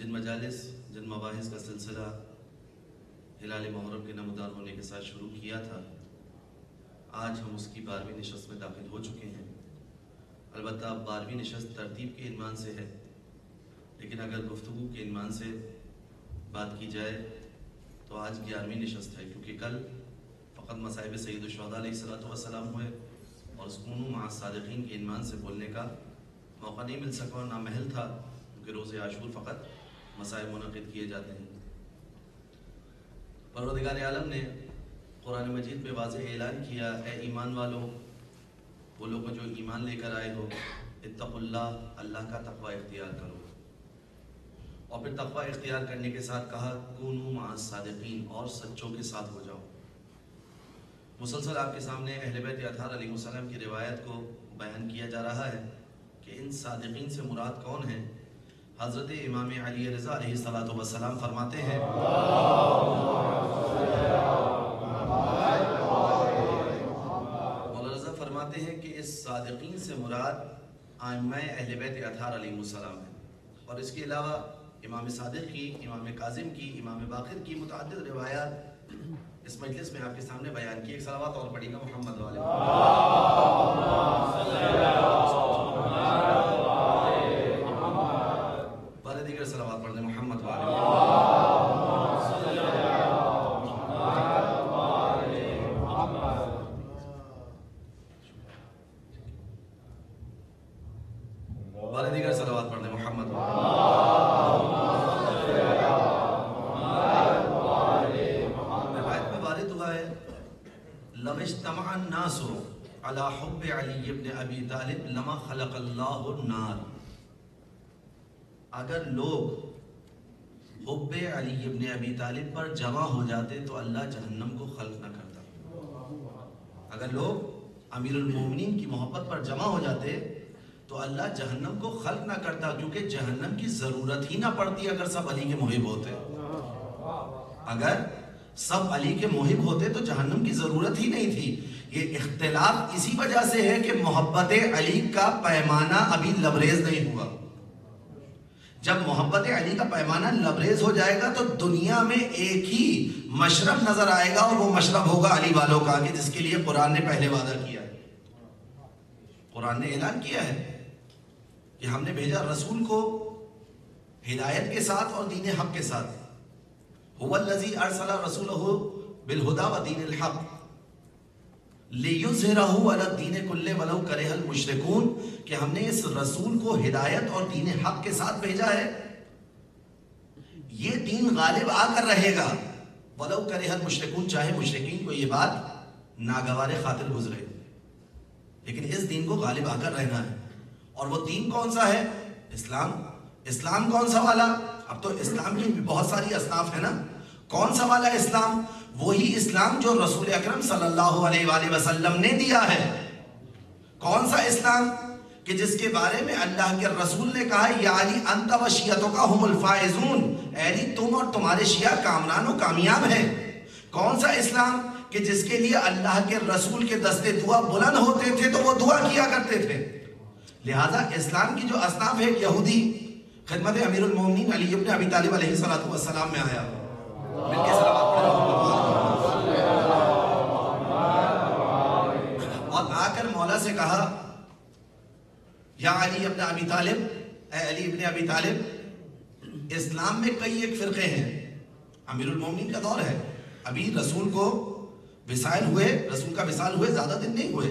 جن مجالس جن مباحث کا سلسلہ ہلال محرم کے نمودار ہونے کے ساتھ شروع کیا تھا، آج ہم اس کی 12ویں نشست میں داخل ہو چکے ہیں۔ البتہ 12ویں نشست ترتیب کے عنوان سے ہے، لیکن اگر گفتگو کے عنوان سے بات کی جائے تو آج 11ویں نشست ہے، کیونکہ کل فقط مصائب سید الشہداء علیہ السلام ہوئے اور کونوا مع الصادقین کے عنوان سے بولنے کا موقع نہیں مل سکا اور نامحل تھا، کیونکہ روز عاشور فقط مسائل منعقد کیے جاتے ہیں۔ پروردگار عالم نے قرآن مجید میں واضح اعلان کیا، اے ایمان والوں، وہ لوگ جو ایمان لے کر آئے ہو، اتقوا اللہ، اللہ کا تقوی اختیار کرو، اور پھر تقوی اختیار کرنے کے ساتھ کہا کونوا مع الصادقین، اور سچوں کے ساتھ ہو جاؤ۔ مسلسل آپ کے سامنے اہل بیت اطہار علیہ السلام کی روایت کو بیان کیا جا رہا ہے کہ ان صادقین سے مراد کون ہیں۔ حضرت امام علی رضا علیہ السلام فرماتے ہیں، مولانا رضا فرماتے ہیں کہ اس صادقین سے مراد ائمہ اہل بیت اطہار علیہ السلام ہیں، اور اس کے علاوہ امام صادق کی، امام کاظم کی، امام باقر کی متعدد روایات اس مجلس میں آپ کے سامنے بیان کی۔ ایک صلوات اور پڑھیں گا محمد والے بارے دیگر صلوات پڑھ دیں محمد والے۔ بارے دیگر صلوات پڑھ دیں محمد والے۔ لو اجتمع الناس على حب علی ابن ابی طالب لما خلق اللہ النار، اگر لوگ حب علی ابن ابی طالب پر جمع ہو جاتے تو اللہ جہنم کو خلق نہ کرتا۔ اگر لوگ امیر المومنین کی محبت پر جمع ہو جاتے تو اللہ جہنم کو خلق نہ کرتا، کیونکہ جہنم کی ضرورت ہی نہ پڑتی اگر سب علی کے محب ہوتے۔ اگر سب علی کے محب ہوتے تو جہنم کی ضرورت ہی نہیں تھی۔ یہ اختلاف اسی وجہ سے ہے کہ محبت علی کا پیمانہ ابھی لبریز نہیں ہوا۔ جب محبت علی کا پیمانہ لبریز ہو جائے گا تو دنیا میں ایک ہی مشرب نظر آئے گا، اور وہ مشرب ہوگا علی والوں کا، کہ جس کے لیے قرآن نے پہلے وعدہ کیا ہے۔ قرآن نے اعلان کیا ہے کہ ہم نے بھیجا رسول کو ہدایت کے ساتھ اور دین حق کے ساتھ۔ هو الذي ارسل رسوله بالهدى ودين الحق ليظهره على الدين كله ولو كره المشركون، کہ ہم نے اس رسول کو ہدایت اور دین حق کے ساتھ بھیجا ہے، یہ دین غالب آ کر رہے گا، ولو كره المشركون، چاہے مشرکین کو یہ بات ناگوار خاطر گزرے، لیکن اس دین کو غالب آ کر رہنا ہے۔ اور وہ دین کون سا ہے؟ اسلام۔ اسلام کون سا والا؟ اب تو اسلام کی بھی بہت ساری اصناف ہے نا۔ کون سا والا اسلام؟ وہی اسلام جو رسول اکرم صلی اللہ علیہ وآلہ وسلم نے دیا ہے۔ کون سا اسلام؟ کہ جس کے بارے میں اللہ کے رسول نے کہا یا علی انت و شیعتک هم الفائزون، اے علی تم اور تمہارے شیعہ کامران و کامیاب ہیں۔ کون سا اسلام؟ کہ جس کے لیے اللہ کے رسول کے دستے دعا بلند ہوتے تھے تو وہ دعا کیا کرتے تھے۔ لہٰذا اسلام کی جو اصناف ہے، یہودی خدمت امیر المومنین علی ابن ابی طالب علیہ السلام میں آیا، مل کے صلوات پڑھیں، اور آ کر مولا سے کہا یا علی ابن ابی طالب، اے علی ابن ابی طالب، اسلام میں کئی ایک فرقے ہیں، امیر المومنین کا دور ہے، ابھی رسول کو وصال ہوئے، رسول کا وصال ہوئے زیادہ دن نہیں ہوئے،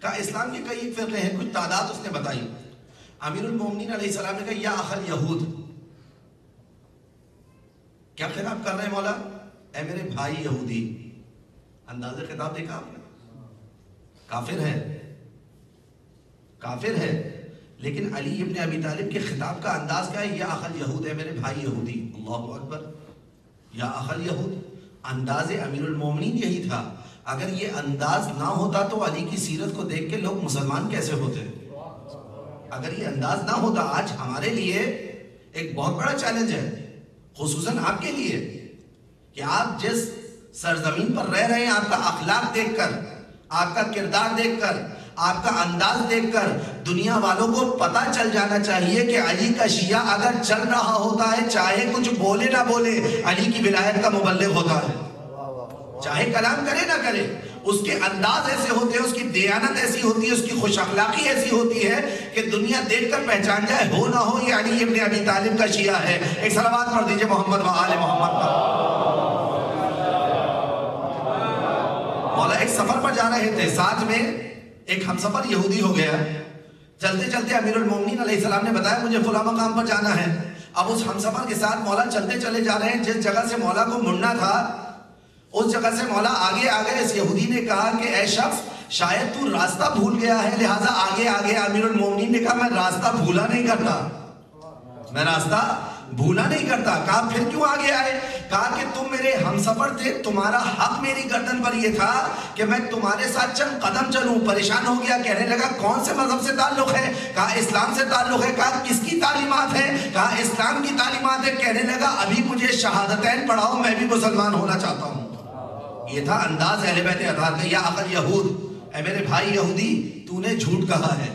کہا اسلام کے کئی ایک فرقے ہیں، کچھ تعداد اس نے بتائی۔ امیر المومنین علیہ السلام نے کہا یا اخل یہود، کیا خطاب کر رہے ہیں مولا؟ اے میرے بھائی یہودی۔ انداز خطاب دیکھا آپ نے؟ کافر ہے، کافر ہے، لیکن علی ابن ابی طالب کے خطاب کا انداز کیا ہے؟ یا اخل یہود، اے میرے بھائی یہودی۔ اللہ اکبر، یا اخل یہود، انداز امیر المومنین یہی تھا۔ اگر یہ انداز نہ ہوتا تو علی کی سیرت کو دیکھ کے لوگ مسلمان کیسے ہوتے؟ اگر یہ انداز نہ ہوتا، آج ہمارے لیے ایک بہت بڑا چیلنج ہے، خصوصاً آپ کے لیے، کہ آپ جس سرزمین پر رہ رہے ہیں، آپ کا اخلاق دیکھ کر، آپ کا کردار دیکھ کر، آپ کا انداز دیکھ کر دنیا والوں کو پتا چل جانا چاہیے کہ علی کا شیعہ اگر چل رہا ہوتا ہے چاہے کچھ بولے نہ بولے علی کی ولایت کا مبلغ ہوتا ہے، چاہے کلام کرے نہ کرے، اس کے انداز ایسے ہوتے ہیں، اس کی دیانت ایسی ہوتی ہے، اس کی خوش اخلاقی ایسی ہوتی ہے کہ دنیا دیکھ کر پہچان جائے ہو نہ ہو یہ علی ابن ابی طالب کا شیعہ ہے۔ ایک صلوات پڑھ دیجئے محمد و آل محمد کا۔ مولا ایک سفر پر جا رہے تھے، ساتھ میں ایک ہمسفر یہودی ہو گیا، چلتے چلتے امیر المومنین علیہ السلام نے بتایا مجھے فلاں مقام پر جانا ہے۔ اب اس ہمسفر کے ساتھ مولا چلتے چلے جا رہے ہیں، جس جگہ سے مولا کو مڑنا تھا اس جگہ سے مولا آگے آگے اس یہودی نے کہا کہ اے شخص شاید تو راستہ بھول گیا ہے لہٰذا آگے آگے۔ امیر المومنین نے کہا میں راستہ بھولا نہیں کرتا، میں راستہ بھولا نہیں کرتا۔ کہا پھر کیوں آگے آئے؟ کہا کہ تم میرے ہمسفر تھے، تمہارا حق میری گردن پر یہ تھا کہ میں تمہارے ساتھ چند قدم چلوں۔ پریشان ہو گیا، کہنے لگا کون سے مذہب سے تعلق ہے؟ کہا اسلام سے تعلق ہے۔ کہا کس کی تعلیمات ہے؟ کہا اسلام کی تعلیمات ہے۔ کہنے لگا ابھی مجھے شہادتین پڑھاؤ، میں بھی مسلمان ہونا چاہتا ہوں۔ یہ تھا انداز اہل بیت اطہار کا۔ یا اخل یہود، اے میرے بھائی یہودی تو نے جھوٹ کہا ہے۔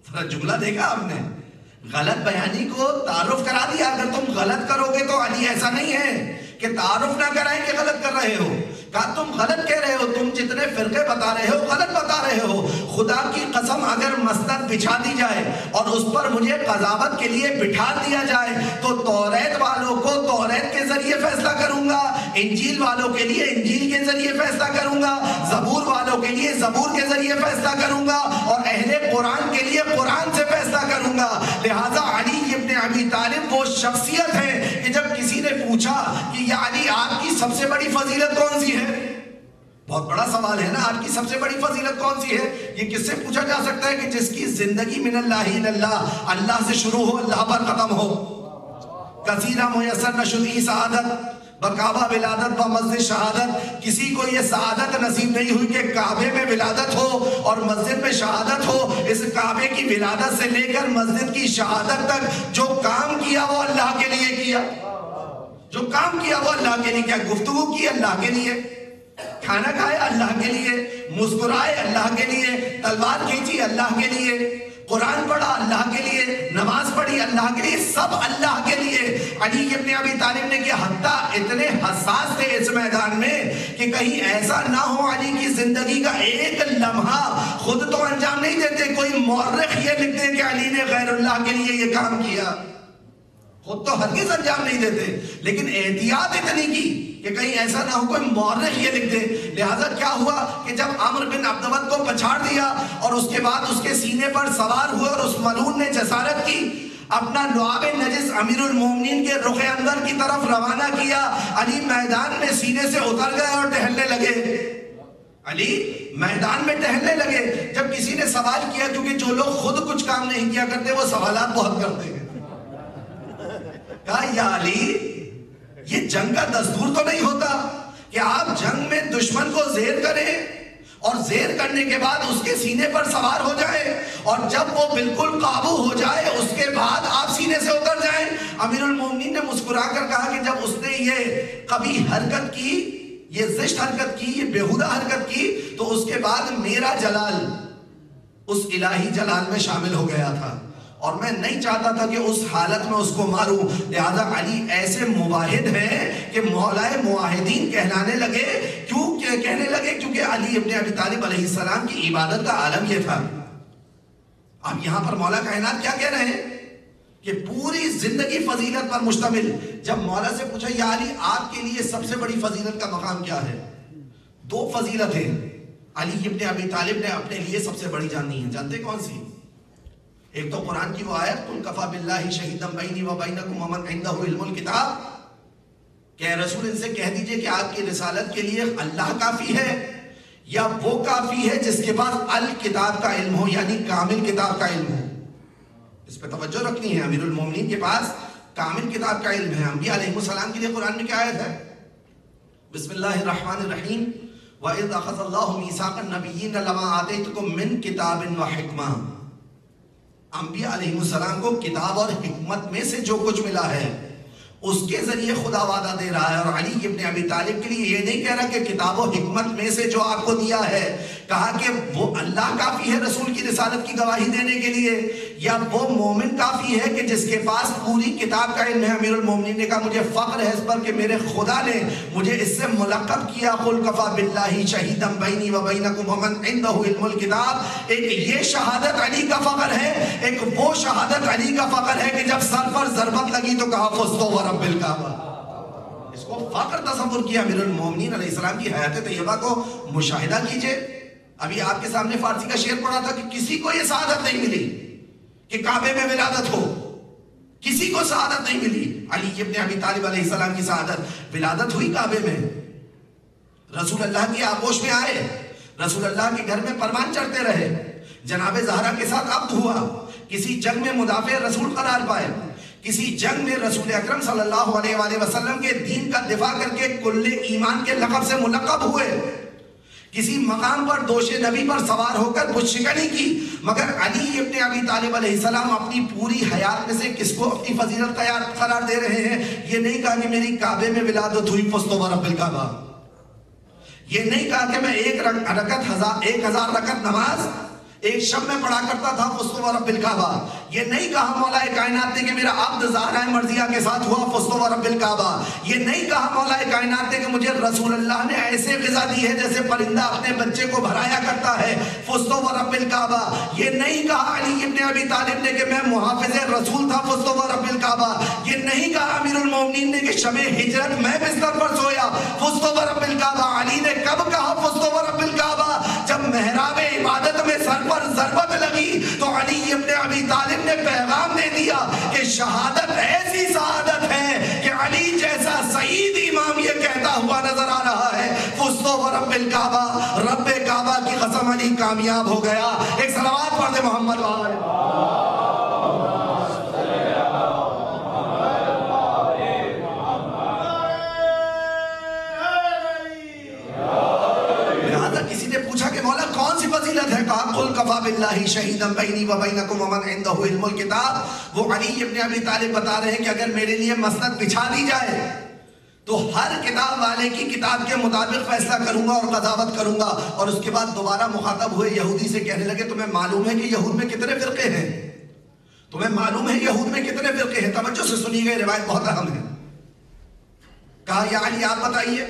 ذرا جملہ دیکھا آپ نے، غلط بیانی کو تعارف کرا دیا۔ اگر تم غلط کرو گے تو علی ایسا نہیں ہے کہ تعارف نہ کرائیں کہ غلط کر رہے ہو۔ کہا تم غلط کہہ رہے ہو، تم جتنے فرقے بتا رہے ہو غلط بتا رہے ہو۔ خدا کی قسم اگر مسند بچھا دی جائے اور اس پر مجھے قضاوت کے لیے بٹھا دیا جائے تو توریت والوں کو توریت کے ذریعے فیصلہ کروں گا، انجیل والوں کے لیے انجیل کے ذریعے فیصلہ کروں گا، زبور والوں کے لیے زبور کے ذریعے فیصلہ کروں گا، اور اہل قرآن کے لیے قرآن سے فیصلہ کروں گا۔ لہٰذا علی ابن ابی طالب وہ شخصیت ہے کہ جب کسی نے پوچھا کہ یا علی آپ کی سب سے بڑی فضیلت کون سی ہے؟ بہت بڑا سوال ہے نا، آپ کی سب سے بڑی فضیلت کون سی ہے؟ یہ کس سے پوچھا جا سکتا ہے کہ جس کی زندگی من اللہ اللہ، اللہ سے شروع ہو اللہ پر ختم ہو۔ کثیرہ میسر نشدی سعادت بکعبہ ولادت و مسجد شہادت۔ کسی کو یہ سعادت نصیب نہیں ہوئی کہ کعبے میں ولادت ہو اور مسجد میں شہادت ہو۔ اس کعبے کی ولادت سے لے کر مسجد کی شہادت تک جو کام کیا وہ اللہ کے لیے کیا، جو کام کیا وہ اللہ کے لیے کیا۔ گفتگو کی اللہ کے لیے، کھانا کھایا اللہ کے لیے، مسکرائے اللہ کے لیے، تلوار کھینچی اللہ کے لیے، قرآن پڑھا اللہ کے لیے، نماز پڑھی اللہ کے لیے، سب اللہ کے لیے۔ علی ابن ابی طالب نے کہ حتیٰ اتنے حساس تھے اس میدان میں کہ کہیں ایسا نہ ہو علی کی زندگی کا ایک لمحہ خود تو انجام نہیں دیتے، کوئی مورخ یہ لکھ دے کہ علی نے غیر اللہ کے لیے یہ کام کیا، خود تو ہرگز انجام نہیں دیتے، لیکن احتیاط اتنی کی کہ کہیں ایسا نہ ہو کوئی مورخ یہ لکھ دے۔ لہٰذا کیا ہوا کہ جب عمر بن عبدود کو پچھاڑ دیا اور اس کے بعد اس کے سینے پر سوار ہوئے اور اس ملعون نے جسارت کی، اپنا لعاب نجس امیر المومنین کے رخ انور کی طرف روانہ کیا، علی میدان میں سینے سے اتر گئے اور ٹہلنے لگے۔ علی میدان میں ٹہلنے لگے۔ جب کسی نے سوال کیا، کیونکہ جو لوگ خود کچھ کام نہیں کیا کرتے وہ سوالات بہت کرتے ہیں، کہا یا علی یہ جنگ کا دستور تو نہیں ہوتا کہ آپ جنگ میں دشمن کو زیر کریں اور زیر کرنے کے بعد اس کے سینے پر سوار ہو جائیں اور جب وہ بالکل قابو ہو جائے اس کے بعد آپ سینے سے اتر جائیں۔ امیر المومنین نے مسکرا کر کہا کہ جب اس نے یہ قبیح حرکت کی، یہ زشت حرکت کی، یہ بیہودہ حرکت کی، تو اس کے بعد میرا جلال اس الہی جلال میں شامل ہو گیا تھا اور میں نہیں چاہتا تھا کہ اس حالت میں اس کو ماروں۔ لہذا علی ایسے مواحد ہیں کہ مولائے معاہدین کہلانے لگے۔ کیوں کہنے لگے؟ کیونکہ علی ابن ابی طالب علیہ السلام کی عبادت کا عالم یہ تھا۔ اب یہاں پر مولا کائنات کیا کہہ رہے ہیں کہ پوری زندگی فضیلت پر مشتمل۔ جب مولا سے پوچھا یا علی آپ کے لیے سب سے بڑی فضیلت کا مقام کیا ہے؟ دو فضیلتیں علی ابن ابی طالب نے اپنے لیے سب سے بڑی جانی ہیں۔ جانتے کون سی؟ ایک تو قرآن کی وہ آیت قل کفی باللہ شہیدا بینی و بینکم ومن عندہ علم الکتاب، کہ اے رسول ان سے کہہ دیجئے کہ آپ کی رسالت کے لیے اللہ کافی ہے یا وہ کافی ہے جس کے پاس الکتاب کا علم ہو، یعنی کامل کتاب کا علم ہو۔ اس پہ توجہ رکھنی ہے، امیر المومنین کے پاس کامل کتاب کا علم ہے۔ انبیاء علیہ السلام کے لیے قرآن میں کیا آیت ہے؟ بسم اللہ الرحمن الرحیم وَإِذْ أَخَذَ اللَّهُ مِيثَاقَ النَّبِيِّينَ لَمَا آتَيْتُكُم مِّن كِتَابٍ وَحِکْمَةٍ۔ انبیاء علیہ السلام کو کتاب اور حکمت میں سے جو کچھ ملا ہے اس کے ذریعے خدا وعدہ دے رہا ہے. اور علی ابن ابی طالب کے لیے یہ نہیں کہہ رہا کہ کتاب و حکمت میں سے جو آپ کو دیا ہے، کہا کہ وہ اللہ کافی ہے رسول کی رسالت کی گواہی دینے کے لیے، یا وہ مومن کافی ہے کہ جس کے پاس پوری کتاب کا علم ہے. امیر المومنین نے کہا مجھے فخر ہے اس پر کہ میرے خدا نے مجھے اس سے ملقب کیا قل کفا باللہ شہیدا بینی و بینکم ومن عنده علم الکتاب. ایک یہ شہادت علی کا فخر ہے، ایک وہ شہادت علی کا فخر ہے کہ جب سر پر ضربت لگی تو کہا فزت ورب الکعبہ. اس کو فخر تصور کیا. امیر المومنین علیہ السلام کی حیات طیبہ کو مشاہدہ کیجئے. ابھی آپ کے سامنے فارسی کا شعر پڑھا تھا کہ کسی کو یہ سعادت نہیں ملی کہ کعبے میں ولادت ہو، کسی کو سعادت نہیں ملی. علی ابن ابی طالب علیہ السلام کی سعادت، ولادت ہوئی کعبے میں، رسول اللہ کی آغوش میں آئے، رسول اللہ کے گھر میں پروان چڑھتے رہے، جناب زہرا کے ساتھ عقد ہوا، کسی جنگ میں مدافع رسول قرار پائے، کسی جنگ میں رسول اکرم صلی اللہ علیہ وآلہ وسلم کے دین کا دفاع کر کے کل ایمان کے لقب سے ملقب ہوئے، کسی مقام پر دوش نبی پر سوار ہو کر کچھ شکنی کی. مگر علی ابن ابی طالب علیہ السلام اپنی پوری حیات میں سے کس کو اپنی فضیلت قرار دے رہے ہیں؟ یہ نہیں کہا کہ میری کعبے میں ولادت ہوئی فزت ورب الکعبہ، یہ نہیں کہا کہ میں ایک ہزار رکعت نماز ایک شب میں پڑھا کرتا تھا فزت ورب الکعبہ، یہ نہیں کہا مولا کائنات نے کہ میرا عبد زہرا مرضیہ کے ساتھ ہوا فزت ورب الکعبہ، یہ نہیں کہا مولا کائنات نے کہ مجھے رسول اللہ نے ایسے غذا دی ہے جیسے پرندہ اپنے بچے کو بھرایا کرتا ہے فزت ورب الکعبہ، یہ نہیں کہا علی ابن ابی طالب نے کہ میں محافظ رسول تھا فزت ورب الکعبہ، یہ نہیں کہا امیر المومنین نے کہ شب ہجرت میں بستر پر سویا فزت ورب الکعبہ. علی نے کب کہا فزت ورب الکعبہ؟ جب محراب عبادت میں سر پر ضربت لگی تو علی ابن ابی طالب نے پیغام دے دیا کہ شہادت ایسی سعادت ہے کہ علی جیسا سعید امام یہ کہتا ہوا نظر آ رہا ہے فزت ورب الکعبہ، رب کعبہ کی قسم علی کامیاب ہو گیا. ایک صلوات پڑھ دے محمد کسی نے پوچھا کہ مولا کون سی فضیلت ہے؟ کہا قل کفا باللہ شہیدا بینی و بینکم ومن عنده علم الکتاب. وہ علی ابن ابی طالب بتا رہے ہیں کہ اگر میرے لیے مسند بچھا دی جائے تو ہر کتاب والے کی کتاب کے مطابق فیصلہ کروں گا اور قضاوت کروں گا. اور اس کے بعد دوبارہ مخاطب ہوئے یہودی سے کہنے لگے تمہیں معلوم ہے کہ یہود میں کتنے فرقے ہیں؟ تمہیں معلوم ہے یہود میں کتنے فرقے ہیں؟ توجہ سے سنی گئی روایت بہت اہم ہے. کہا یا علی آپ بتائیے.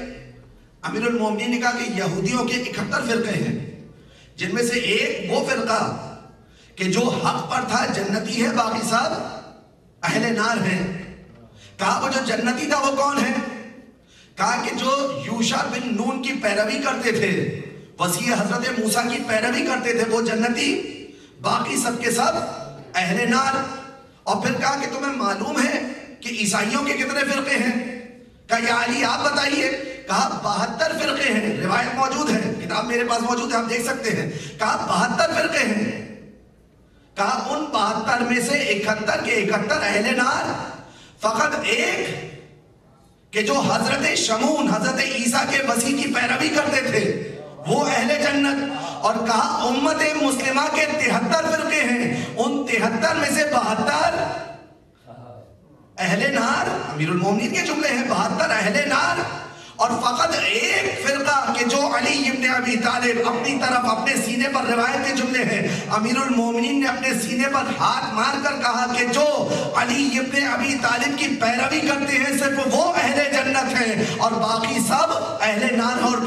امیر المومنین نے کہا کہ یہودیوں کے 71 فرقے ہیں، جن میں سے ایک وہ فرقہ کہ جو حق پر تھا جنتی ہے، باقی سب اہل نار ہیں. کہا وہ جو جنتی تھا وہ کون ہے؟ کہا کہ جو یوشع بن نون کی پیروی کرتے تھے، وصی حضرت موسیٰ کی پیروی کرتے تھے، وہ جنتی، باقی سب کے سب اہل نار. اور پھر کہا کہ تمہیں معلوم ہے کہ عیسائیوں کے کتنے فرقے ہیں؟ کہا یا علی آپ بتائیے. کہا 72 فرقے ہیں، روایت موجود ہے، کتاب میرے پاس موجود ہے، آپ دیکھ سکتے ہیں. کہا 72 فرقے ہیں. کہا ان 72 میں سے 71 کے 71 اہل نار، فقط ایک کہ جو حضرت شمون حضرت عیسیٰ کے وصی کی پیروی کرتے تھے وہ اہل جنت. اور کہا امت مسلمہ کے 73 فرقے ہیں، ان 73 میں سے 72 اہل نار. امیر المومنین کے جملے ہیں 72 اہل نار. اور فقط ایک فرقہ کہ جو علی ابن ابی طالب اپنی طرف اپنے سینے پر، روایت کے جملے ہیں، امیر المومنین نے اپنے سینے پر ہاتھ مار کر کہا کہ جو علی ابن ابی طالب کی پیروی کرتے ہیں صرف وہ اہل جنت ہیں اور باقی سب اہل نار. اور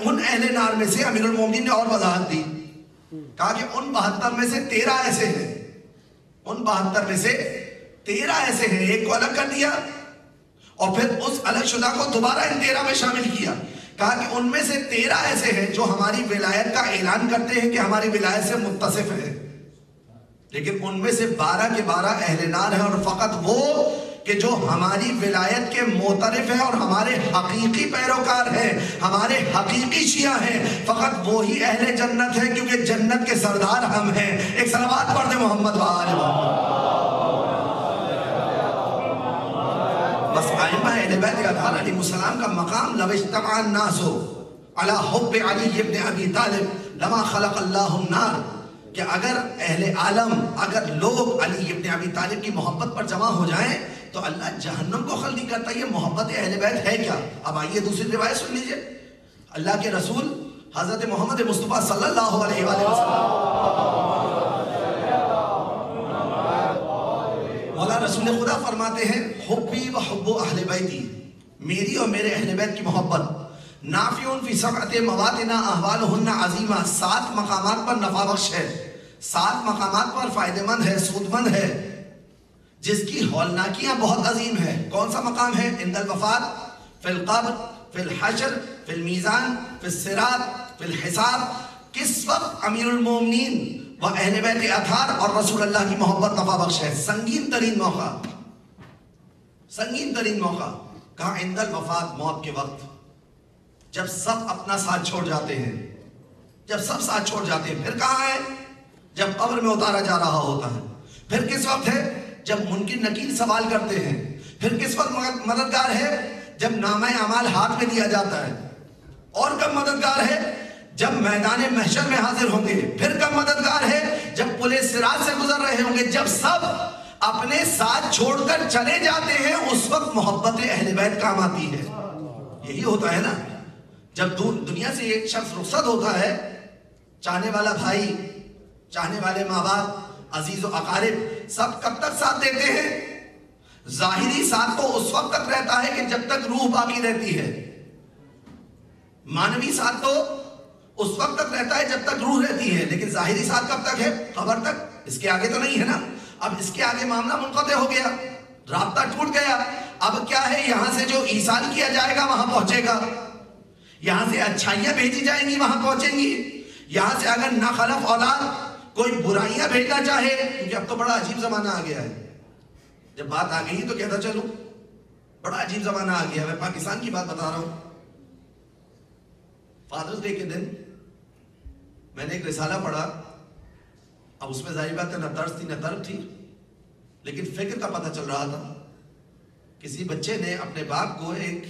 ان اہل نار میں سے امیر المومنین نے اور وضاحت دی، کہا کہ ان 72 میں سے 13 ایسے ہیں، ان 72 میں سے 13 ایسے ہیں. ایک کو الگ کر دیا اور پھر اس الگ شدہ کو دوبارہ ان 13 میں شامل کیا. کہا کہ ان میں سے 13 ایسے ہیں جو ہماری ولایت کا اعلان کرتے ہیں کہ ہماری ولایت سے متصف ہیں، لیکن ان میں سے 12 کے 12 اہل نار ہیں. اور فقط وہ کہ جو ہماری ولایت کے معترف ہیں اور ہمارے حقیقی پیروکار ہیں، ہمارے حقیقی شیعہ ہیں، فقط وہی اہل جنت ہیں، کیونکہ جنت کے سردار ہم ہیں. ایک صلوات پڑھ دیں محمد بس. ائمہ اہل بیت اطہار علیہ السلام کا مقام لو اجتمع الناس علی حب علی ابن ابی طالب لما خلق اللہ النار، کہ اگر اہل عالم، اگر لوگ علی ابن ابی طالب کی محبت پر جمع ہو جائیں تو اللہ جہنم کو خالی کرتا ہے. یہ محبت اہل بیت ہے کیا؟ اب آئیے دوسری روایت سن لیجئے. اللہ کے رسول حضرت محمد مصطفیٰ صلی اللہ علیہ وآلہ وسلم، مولا رسول خدا فرماتے ہیں حبی و حب اہل بیتی، میری اور میرے اہل بیت کی محبت نافع فی سبعۃ مواطن احوالہن عظیمہ، 7 مقامات پر نفع بخش ہے، 7 مقامات پر فائدہ مند ہے، سود مند ہے، جس کی ہولناکیاں بہت عظیم ہے. کون سا مقام ہے؟ عند الوفات، فی القبر، فی الحشر، فی المیزان، فی الصراط، فی الحساب. کس وقت امیر المومنین و اہل بیت اطہار اور رسول اللہ کی محبت نفع بخش ہے. سنگین ترین موقع، سنگین ترین موقع کہاں؟ عند الوفات، موت کے وقت، جب سب اپنا ساتھ چھوڑ جاتے ہیں، جب سب ساتھ چھوڑ جاتے ہیں. پھر کہاں ہے؟ جب قبر میں اتارا جا رہا ہوتا ہے. پھر کس وقت ہے؟ جب منکر نکیر سوال کرتے ہیں. پھر کس وقت مددگار ہے؟ جب نامہ اعمال ہاتھ میں دیا جاتا ہے. اور کب مددگار ہے؟ جب میدان محشر میں حاضر ہوں گے. پھر کب مددگار ہے؟ جب پل صراط سے گزر رہے ہوں گے. جب سب اپنے ساتھ چھوڑ کر چلے جاتے ہیں اس وقت محبت اہل بیت کام آتی ہے. یہی ہوتا ہے نا، جب دنیا سے ایک شخص رخصت ہوتا ہے، چاہنے والا بھائی، چاہنے والے ماں باپ، عزیز و اقارب سب کب تک ساتھ دیتے ہیں؟ ظاہری ساتھ تو اس وقت تک رہتا ہے کہ جب تک روح باقی رہتی ہے. مانوی ساتھ تو اس وقت تک رہتا ہے جب تک روح رہتی ہے. لیکن ظاہری ساتھ کب تک ہے؟ قبر تک. اس کے آگے تو نہیں ہے نا. اب اس کے آگے معاملہ منقطع ہو گیا، رابطہ ٹوٹ گیا. اب کیا ہے؟ یہاں سے جو ایصال کیا جائے گا وہاں پہنچے گا، یہاں سے اچھائیاں بھیجی جائیں گی وہاں پہنچیں گی. یہاں سے اگر ناخلف اولاد کوئی برائیاں بھیجنا چاہے، کیونکہ اب تو بڑا عجیب زمانہ آ گیا ہے، جب بات آ گئی تو کہتا چلو بڑا عجیب زمانہ آ گیا. میں پاکستان کی بات بتا رہا ہوں. فادرز ڈے کے دن میں نے ایک رسالہ پڑھا. اب اس میں ظاہر بات ہے نہ طرز تھی نہ طرب تھی، لیکن فکر کا پتہ چل رہا تھا. کسی بچے نے اپنے باپ کو ایک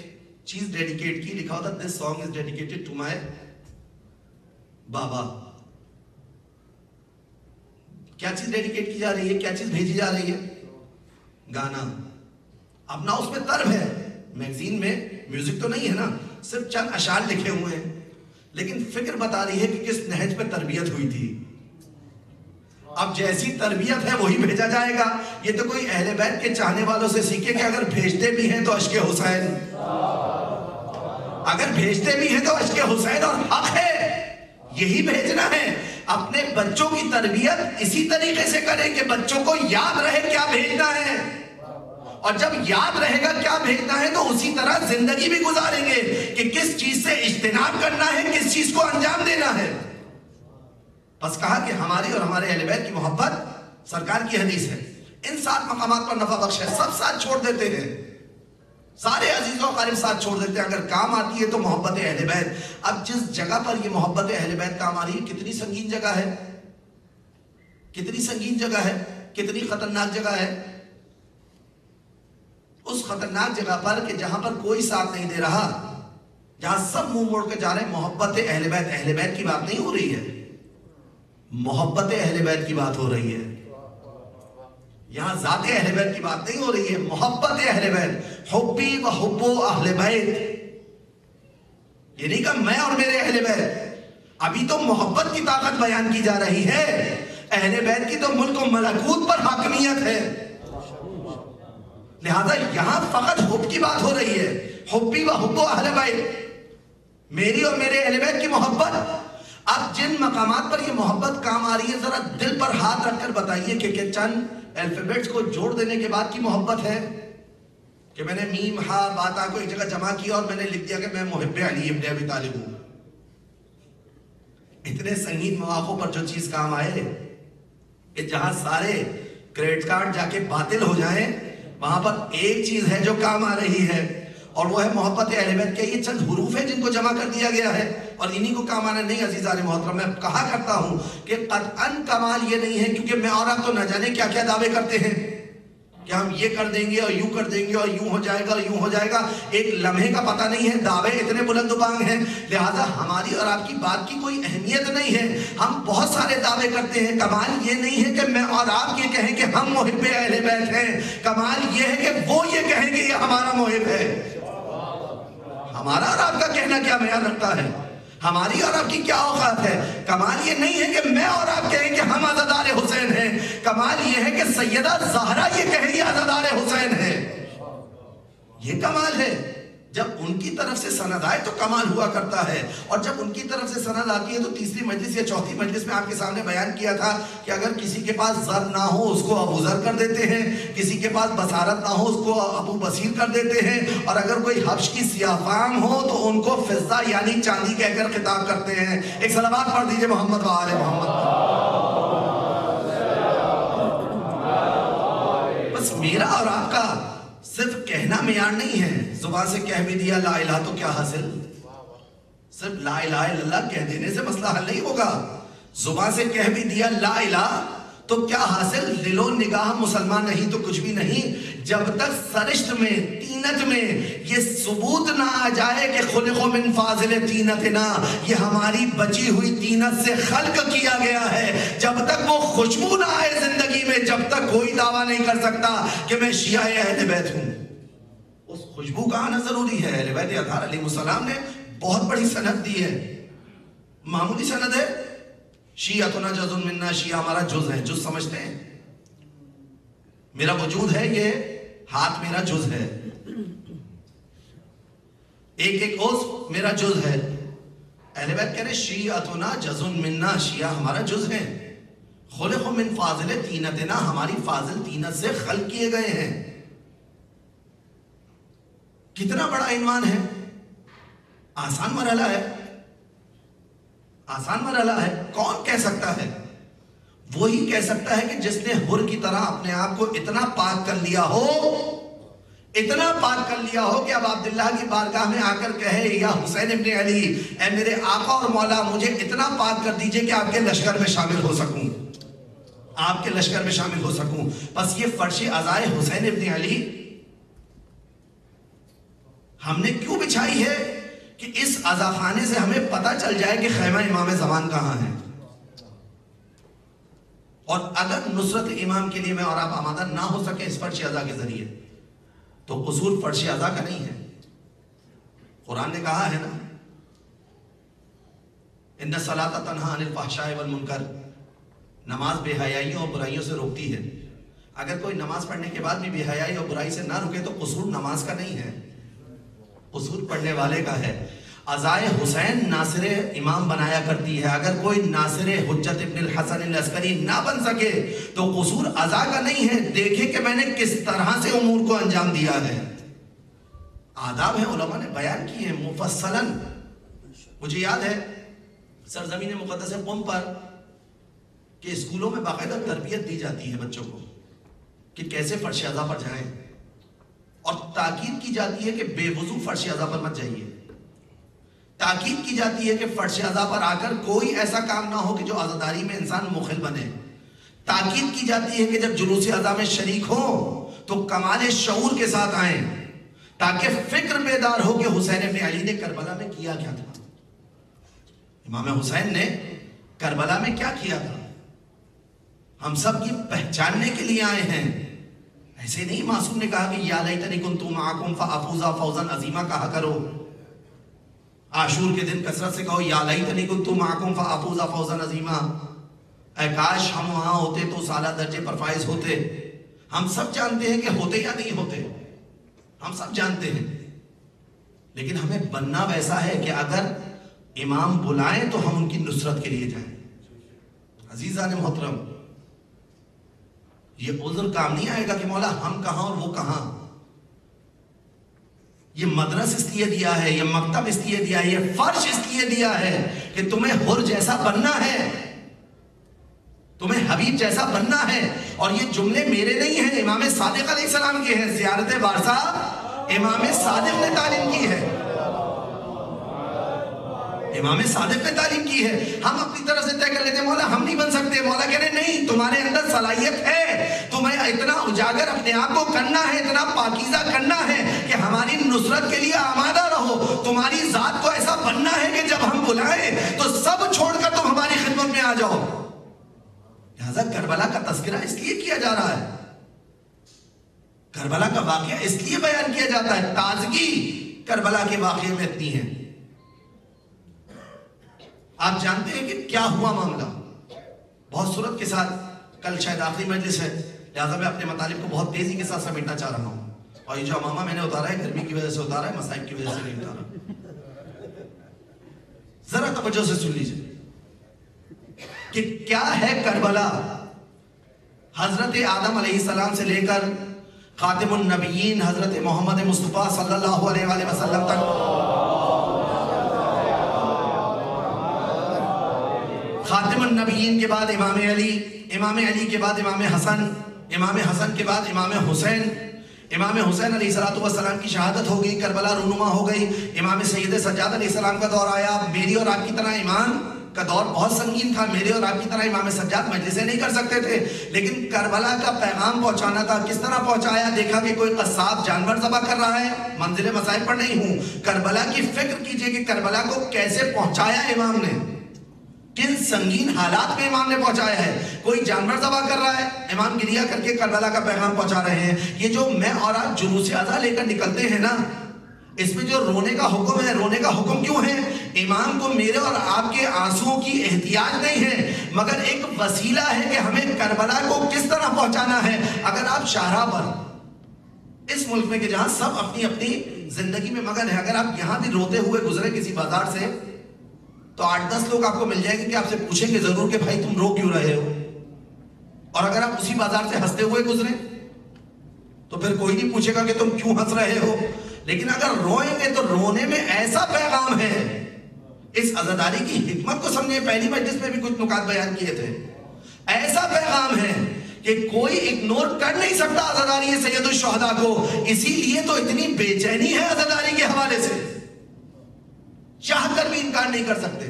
چیز ڈیڈیکیٹ کی، لکھا ہوتا this song is dedicated to my بابا. کیا چیز ڈیڈیکیٹ کی جا رہی ہے؟ کیا چیز بھیجی جا رہی ہے؟ گانا. اب نہ اس میں طرب ہے، میگزین میں میوزک تو نہیں ہے نا، صرف چند اشعار لکھے ہوئے ہیں، لیکن فکر بتا رہی ہے کہ کس نہج پہ تربیت ہوئی تھی. اب جیسی تربیت ہے وہی بھیجا جائے گا. یہ تو کوئی اہل بیت کے چاہنے والوں سے سیکھے کہ اگر بھیجتے بھی ہیں تو عشق حسین، اگر بھیجتے بھی ہیں تو عشق حسین اور حق ہے، یہی بھیجنا ہے. اپنے بچوں کی تربیت اسی طریقے سے کریں کہ بچوں کو یاد رہے کیا بھیجنا ہے، اور جب یاد رہے گا کیا بھیجنا ہے تو اسی طرح زندگی بھی گزاریں گے کہ کس چیز سے اجتناب کرنا ہے، کس چیز کو انجام دینا ہے. بس کہا کہ ہماری اور ہمارے اہل بیت کی محبت، سرکار کی حدیث ہے، ان 7 مقامات پر نفع بخش ہے. سب ساتھ چھوڑ دیتے ہیں، سارے عزیزوں قریب ساتھ چھوڑ دیتے ہیں. اگر کام آتی ہے تو محبت اہل بیت. اب جس جگہ پر یہ محبت اہل بیت کام آ رہی ہے، کتنی سنگین جگہ ہے، کتنی سنگین جگہ ہے، کتنی خطرناک جگہ ہے. اس خطرناک جگہ پر کہ جہاں پر کوئی ساتھ نہیں دے رہا، جہاں سب منہ موڑ کے جا رہے ہیں، محبت اہل بیت. اہل بیت کی بات نہیں ہو رہی ہے، محبت اہل بیت کی بات ہو رہی ہے. یہاں ذات اہل بیت کی بات نہیں ہو رہی ہے، محبت اہل بیت. حبی و حب اہل بیت، یہ نہیں کہ میں اور میرے اہل بیت. ابھی تو محبت کی طاقت بیان کی جا رہی ہے. اہل بیت کی تو ملک و ملکوت پر حاکمیت ہے، لہذا یہاں فقط حب کی بات ہو رہی ہے. حبی و حب اہل بیت، میری اور میرے اہل بیت کی محبت. اب جن مقامات پر یہ محبت کام آ رہی ہے، ذرا دل پر ہاتھ رکھ کر بتائیے کہ چند الفابیٹس کو جوڑ دینے کے بعد کی محبت ہے کہ میں نے میم ہا باتا کو ایک جگہ جمع کیا اور میں نے لکھ دیا کہ میں محب علی ابن ابی طالب ہوں. اتنے سنگین مواقع پر جو چیز کام آئے کہ جہاں سارے کریڈٹ کارڈ جا کے باطل ہو جائیں، وہاں پر ایک چیز ہے جو کام آ رہی ہے، اور وہ ہے محبت اہل بیت. کے یہ چند حروف ہیں جن کو جمع کر دیا گیا ہے اور انہی کو کام آنا. نہیں عزیزان محترم، میں کہا کرتا ہوں کہ قطعاً کمال یہ نہیں ہے کیونکہ میں اور آپ تو نہ جانے کیا کیا دعوے کرتے ہیں کہ ہم یہ کر دیں گے اور یوں کر دیں گے اور یوں ہو جائے گا اور یوں ہو جائے گا. ایک لمحے کا پتہ نہیں ہے. دعوے اتنے بلند و بانگ ہیں, لہٰذا ہماری اور آپ کی بات کی کوئی اہمیت نہیں ہے. ہم بہت سارے دعوے کرتے ہیں. کمال یہ نہیں ہے کہ میں اور آپ یہ کہیں کہ ہم محب اہل بیت ہیں. کمال یہ ہے کہ وہ یہ کہیں کہ یہ ہمارا محب ہے. ہمارا اور آپ کا کہنا کیا معیار رکھتا ہے؟ ہماری اور آپ کی کیا اوقات ہے؟ کمال یہ نہیں ہے کہ میں اور آپ کہیں کہ ہم عزادار حسین ہیں. کمال یہ ہے کہ سیدہ زہرا یہ کہیں یہ عزادار حسین ہے. یہ کمال ہے. جب ان کی طرف سے سند آئے تو کمال ہوا کرتا ہے, اور جب ان کی طرف سے سند آتی ہے تو تیسری مجلس یا چوتھی مجلس میں آپ کے سامنے بیان کیا تھا کہ اگر کسی کے پاس زر نہ ہو اس کو ابو زر کر دیتے ہیں, کسی کے پاس بصارت نہ ہو اس کو ابو بصیر کر دیتے ہیں, اور اگر کوئی حبش کی سیاہ فام ہو تو ان کو فضہ یعنی چاندی کہہ کر خطاب کرتے ہیں. ایک صلوات پڑھ دیجئے محمد و آل محمد. بس میرا اور آپ کا صرف کہنا معیار نہیں ہے. زبان سے کہہ بھی دیا لا الہ تو کیا حاصل؟ صرف لا الہ الا اللہ کہہ دینے سے مسئلہ حل نہیں ہوگا. زبان سے کہہ بھی دیا لا الہ تو کیا حاصل؟ دل و نگاہ مسلمان نہیں تو کچھ بھی نہیں. جب تک سرشت میں تینت میں یہ ثبوت نہ آ جائے کہ خلق من فاضل تینتنا, یہ ہماری بچی ہوئی تینت سے خلق کیا گیا ہے, جب تک وہ خوشبو نہ آئے زندگی میں, جب تک کوئی دعویٰ نہیں کر سکتا کہ میں شیعہ اہل بیت ہوں. اس خوشبو کا آنا ضروری ہے. اہل بیت اطہار علیہ السلام نے بہت بڑی سند دی ہے. معمولی سند ہے, شیعتنا جز منا, شیعہ ہمارا جز ہے. جز سمجھتے ہیں؟ میرا وجود ہے, یہ ہاتھ میرا جز ہے, ایک ایک عضو میرا جز ہے. اہل بیت کہہ رہے شیعتنا جز منا, شیعہ ہمارا جز ہے. خلق من فاضل تینتنا, ہماری فاضل تینت سے خلق کیے گئے ہیں. کتنا بڑا عنوان ہے. آسان مرحلہ ہے, آسان مرحلہ ہے. کون کہہ سکتا ہے؟ وہی کہہ سکتا ہے کہ جس نے حر کی طرح اپنے آپ کو اتنا پاک کر لیا ہو, اتنا پاک کر لیا ہو کہ اب عبداللہ کی بارگاہ میں آ کر کہے یا حسین ابن علی اے میرے آقا اور مولا مجھے اتنا پاک کر دیجئے کہ آپ کے لشکر میں شامل ہو سکوں, آپ کے لشکر میں شامل ہو سکوں. بس یہ فرش عزائے حسین ابن علی ہم نے کیوں بچھائی ہے کہ اس عزا خانے سے ہمیں پتہ چل جائے کہ خیمہ امام زمان کہاں ہے. اور اگر نصرت امام کے لیے میں اور آپ آمادہ نہ ہو سکے اس فرش عزا کے ذریعے تو قصور فرش عزا کا نہیں ہے. قرآن نے کہا ہے نا ان الصلاۃ تنہی عن الفحشاء والمنکر, نماز بے حیائیوں اور برائیوں سے روکتی ہے. اگر کوئی نماز پڑھنے کے بعد بھی بے حیائی اور برائی سے نہ رکے تو قصور نماز کا نہیں ہے, قصور پڑھنے والے کا ہے. عزائے حسین ناصر امام بنایا کرتی ہے. اگر کوئی ناصر حجت ابن الحسن العسکری نہ بن سکے تو قصور عزا کا نہیں ہے. دیکھیں کہ میں نے کس طرح سے امور کو انجام دیا ہے. آداب ہیں, علماء نے بیان کیے ہیں مفصلاً. مجھے یاد ہے سرزمین مقدس قم پر کہ اسکولوں میں باقاعدہ تربیت دی جاتی ہے بچوں کو کہ کیسے فرش عزا پر جائیں, اور تاکید کی جاتی ہے کہ بے وضو فرش عزا پر مت جائیے. تاکید کی جاتی ہے کہ فرش عزا پر آ کر کوئی ایسا کام نہ ہو کہ جو عزاداری میں انسان مخل بنے. تاکید کی جاتی ہے کہ جب جلوس عزا میں شریک ہو تو کمال شعور کے ساتھ آئیں تاکہ فکر بیدار ہو کہ حسین ابن علی نے کربلا میں کیا کیا تھا, امام حسین نے کربلا میں کیا کیا تھا. ہم سب کی پہچاننے کے لیے آئے ہیں. ایسے نہیں معصوم نے کہا کہ یا لیتنی کنت معکم فافوز فوزا عظیما کہا کرو. عاشور کے دن کثرت سے کہو یا لیتنی کنت معکم فافوز فوزا عظیما, اے کاش ہم وہاں ہوتے تو اعلیٰ درجے پر فائز ہوتے. ہم سب جانتے ہیں کہ ہوتے یا نہیں ہوتے, ہم سب جانتے ہیں, لیکن ہمیں بننا ویسا ہے کہ اگر امام بلائیں تو ہم ان کی نصرت کے لیے جائیں. عزیزان محترم, یہ عذر کام نہیں آئے گا کہ مولا ہم کہاں اور وہ کہاں. یہ مدرس اس لیے دیا ہے, یہ مکتب اس لیے دیا ہے, یہ فرش اس لیے دیا ہے کہ تمہیں حر جیسا بننا ہے, تمہیں حبیب جیسا بننا ہے. اور یہ جملے میرے نہیں ہیں, امام صادق علیہ السلام کے ہیں. زیارت وارثہ امام صادق نے تعلیم کی ہے. امام صادق نے تعلیم کی ہے. ہم اپنی طرف سے طے کر لیتے ہیں مولا ہم نہیں بن سکتے. مولا کہہ رہے نہیں, تمہارے اندر صلاحیت ہے, تمہیں اتنا اجاگر اپنے آپ کو کرنا ہے, اتنا پاکیزہ کرنا ہے کہ ہماری نصرت کے لیے آمادہ رہو. تمہاری ذات کو ایسا بننا ہے کہ جب ہم بلائیں تو سب چھوڑ کر تم ہماری خدمت میں آ جاؤ. لہذا کربلا کا تذکرہ اس لیے کیا جا رہا ہے, کربلا کا واقعہ اس لیے بیان کیا جاتا ہے. تازگی کربلا کے واقعے میں اتنی ہے. آپ جانتے ہیں کہ کیا ہوا معاملہ بہت صورت کے ساتھ. کل شاید آخری مجلس ہے, لہذا میں اپنے مطالب کو بہت تیزی کے ساتھ سمیٹنا چاہ رہا ہوں. اور یہ جو امامہ میں نے اتارا ہے گرمی کی وجہ سے اتارا ہے, مصائب کی وجہ سے نہیں اتارا. ذرا توجہ سے سن لیجیے کہ کیا ہے کربلا. حضرت آدم علیہ السلام سے لے کر خاتم النبیین حضرت محمد مصطفیٰ صلی اللہ علیہ وآلہ وسلم تک, خاتم النبیین کے بعد امام علی, امام علی کے بعد امام حسن, امام حسن کے بعد امام حسین, امام حسین علیہ السلام کی شہادت ہو گئی, کربلا رونما ہو گئی. امام سید سجاد علیہ السلام کا دور آیا. میری اور آپ کی طرح ایمان کا دور بہت سنگین تھا, میرے اور آپ کی طرح امام سجاد مجلسیں نہیں کر سکتے تھے, لیکن کربلا کا پیغام پہنچانا تھا. کس طرح پہنچایا؟ دیکھا کہ کوئی قصاب جانور ذبح کر رہا ہے, منزل مصائب پر نہیں ہوں, کربلا کی فکر کیجئے کہ کربلا کو کیسے پہنچایا امام نے, کن سنگین حالات میں امام نے پہنچایا ہے. کوئی جانور ذبح کر رہا ہے, امام گریہ کر کے کربلا کا پیغام پہنچا رہے ہیں. یہ جو میں اور آپ جلوس اذا لے کر نکلتے ہیں نا, اس میں جو رونے کا حکم ہے, رونے کا حکم کیوں ہے؟ امام کو میرے اور آپ کے آنسوؤں کی احتیاج نہیں ہے, مگر ایک وسیلہ ہے کہ ہمیں کربلا کو کس طرح پہنچانا ہے. اگر آپ شاہراہ پر اس ملک میں کہ جہاں سب اپنی اپنی زندگی میں مگن ہے, اگر آپ یہاں بھی روتے ہوئے گزرے کسی بازار سے تو 8-10 لوگ آپ کو مل جائیں گے کہ آپ سے پوچھیں گے ضرور کہ بھائی تم رو کیوں رہے ہو. اور اگر آپ اسی بازار سے ہنستے ہوئے گزریں تو پھر کوئی نہیں پوچھے گا کہ تم کیوں ہنس رہے ہو. لیکن اگر روئیں گے تو رونے میں ایسا پیغام ہے. اس عزاداری کی حکمت کو سمجھیں, پہلی مجلس میں بھی کچھ نکات بیان کیے تھے. ایسا پیغام ہے کہ کوئی اگنور کر نہیں سکتا عزاداری سید الشہداء کو. اسی لیے تو اتنی بے چینی ہے عزاداری کے حوالے سے, چاہ کر بھی انکار نہیں کر سکتے.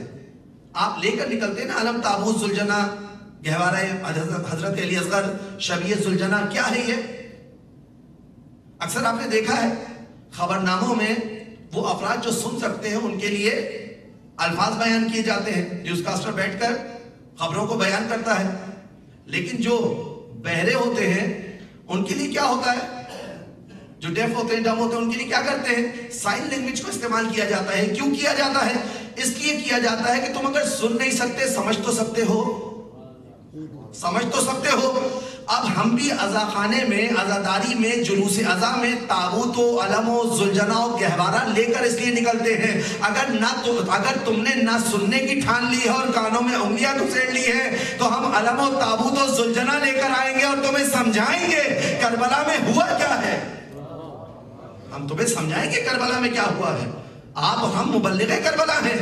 آپ لے کر نکلتے نا علم تابوت ذوالجناح, گہوارہ حضرت علی اصغر, شبیہ ذوالجناح, کیا ہے یہ؟ اکثر آپ نے دیکھا ہے خبرناموں میں وہ افراد جو سن سکتے ہیں ان کے لیے الفاظ بیان کیے جاتے ہیں. نیوز کاسٹر بیٹھ کر خبروں کو بیان کرتا ہے, لیکن جو بہرے ہوتے ہیں ان کے لیے کیا ہوتا ہے؟ جو ڈیف ہوتے ہیں, ڈم ہوتے ہیں, ان کے لیے کیا کرتے ہیں؟ سائن لینگویج کو استعمال کیا جاتا ہے. کیوں کیا جاتا ہے؟ اس لیے کیا جاتا ہے کہ تم اگر سن نہیں سکتے سمجھ تو سکتے ہو, سمجھ تو سکتے ہو. اب ہم بھی عزاخانے میں, عزاداری میں, جلوس عزا میں تابوت و علم و ذوالجناح و گہوارہ لے کر اس لیے نکلتے ہیں. اگر تم نے نہ سننے کی ٹھان لی ہے اور کانوں میں انگلیاں گھسیڑ لی ہے تو ہم علم و تابوت و ذوالجناح لے کر آئیں گے اور تمہیں سمجھائیں گے کربلا میں ہوا کیا ہے. ہم تمہیں سمجھائیں گے کربلا میں کیا ہوا ہے. آپ اور ہم مبلغ کربلا ہیں,